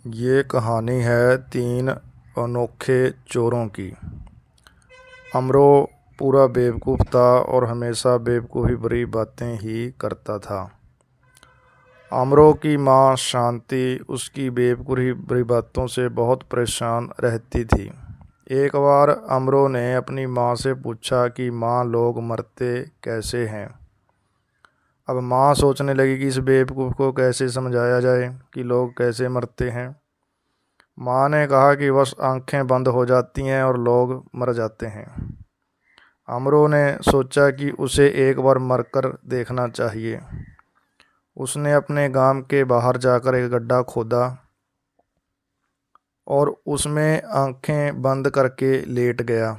ये कहानी है 3 अनोखे चोरों की। अमरो पूरा बेवकूफ़ था और हमेशा बेवकूफ़ी भरी बातें ही करता था। अमरो की माँ शांति उसकी बेवकूफ़ी भरी बातों से बहुत परेशान रहती थी। एक बार अमरो ने अपनी माँ से पूछा कि माँ, लोग मरते कैसे हैं। अब माँ सोचने लगी कि इस बेवकूफ़ को कैसे समझाया जाए कि लोग कैसे मरते हैं। माँ ने कहा कि बस आंखें बंद हो जाती हैं और लोग मर जाते हैं। अमरो ने सोचा कि उसे एक बार मरकर देखना चाहिए। उसने अपने गांव के बाहर जाकर एक गड्ढा खोदा और उसमें आंखें बंद करके लेट गया।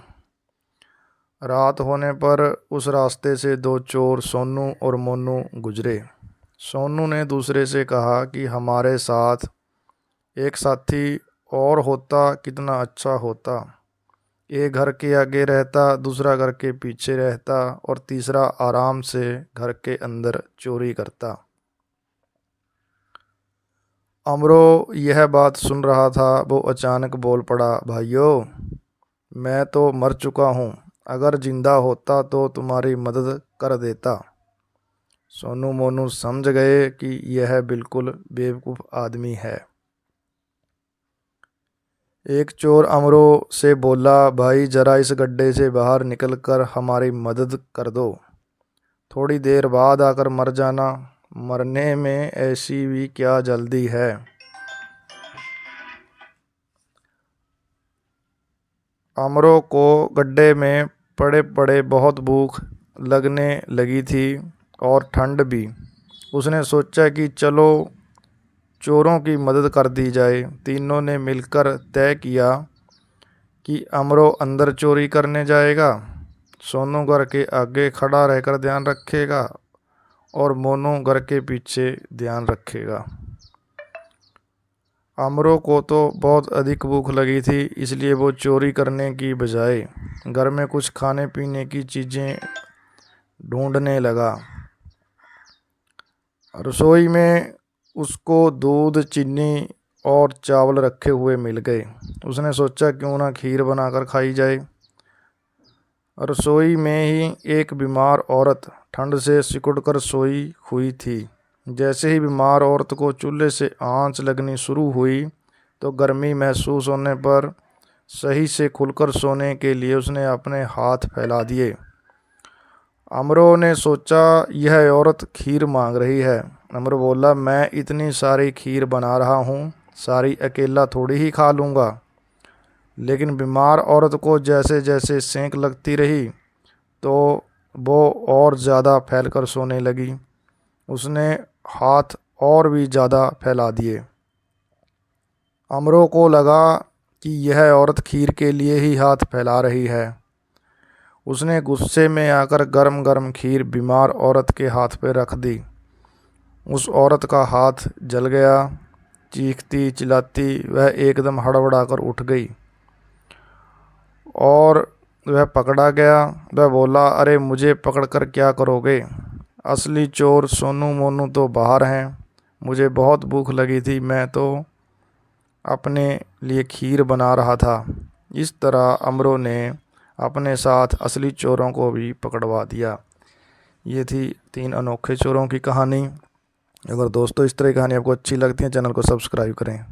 रात होने पर उस रास्ते से 2 चोर सोनू और मोनू गुजरे। सोनू ने दूसरे से कहा कि हमारे साथ एक साथी और होता कितना अच्छा होता। एक घर के आगे रहता, दूसरा घर के पीछे रहता और तीसरा आराम से घर के अंदर चोरी करता। अमरो यह बात सुन रहा था। वो अचानक बोल पड़ा, भाइयों, मैं तो मर चुका हूँ। अगर जिंदा होता तो तुम्हारी मदद कर देता। सोनू मोनू समझ गए कि यह बिल्कुल बेवकूफ़ आदमी है। एक चोर अमरो से बोला, भाई जरा इस गड्ढे से बाहर निकलकर हमारी मदद कर दो। थोड़ी देर बाद आकर मर जाना, मरने में ऐसी भी क्या जल्दी है। अमरो को गड्ढे में पड़े पड़े बहुत भूख लगने लगी थी और ठंड भी। उसने सोचा कि चलो चोरों की मदद कर दी जाए। तीनों ने मिलकर तय किया कि अमरो अंदर चोरी करने जाएगा, सोनू घर के आगे खड़ा रहकर ध्यान रखेगा और मोनू घर के पीछे ध्यान रखेगा। अमरो को तो बहुत अधिक भूख लगी थी, इसलिए वो चोरी करने की बजाय घर में कुछ खाने पीने की चीज़ें ढूंढने लगा। रसोई में उसको दूध, चीनी और चावल रखे हुए मिल गए। उसने सोचा क्यों ना खीर बनाकर खाई जाए। रसोई में ही एक बीमार औरत ठंड से सिकुड़कर सोई हुई थी। जैसे ही बीमार औरत को चूल्हे से आंच लगनी शुरू हुई तो गर्मी महसूस होने पर सही से खुलकर सोने के लिए उसने अपने हाथ फैला दिए। अमरो ने सोचा यह औरत खीर मांग रही है। अमरो बोला, मैं इतनी सारी खीर बना रहा हूँ, सारी अकेला थोड़ी ही खा लूँगा। लेकिन बीमार औरत को जैसे जैसे सेंक लगती रही तो वो और ज़्यादा फैलकर सोने लगी। उसने हाथ और भी ज़्यादा फैला दिए। अमरो को लगा कि यह औरत खीर के लिए ही हाथ फैला रही है। उसने गुस्से में आकर गरम गरम खीर बीमार औरत के हाथ पे रख दी। उस औरत का हाथ जल गया। चीखती चिल्लाती वह एकदम हड़बड़ाकर उठ गई और वह पकड़ा गया। वह बोला, अरे मुझे पकड़कर क्या करोगे। असली चोर सोनू मोनू तो बाहर हैं। मुझे बहुत भूख लगी थी, मैं तो अपने लिए खीर बना रहा था। इस तरह अमरो ने अपने साथ असली चोरों को भी पकड़वा दिया। ये थी 3 अनोखे चोरों की कहानी। अगर दोस्तों इस तरह की कहानी आपको अच्छी लगती है, चैनल को सब्सक्राइब करें।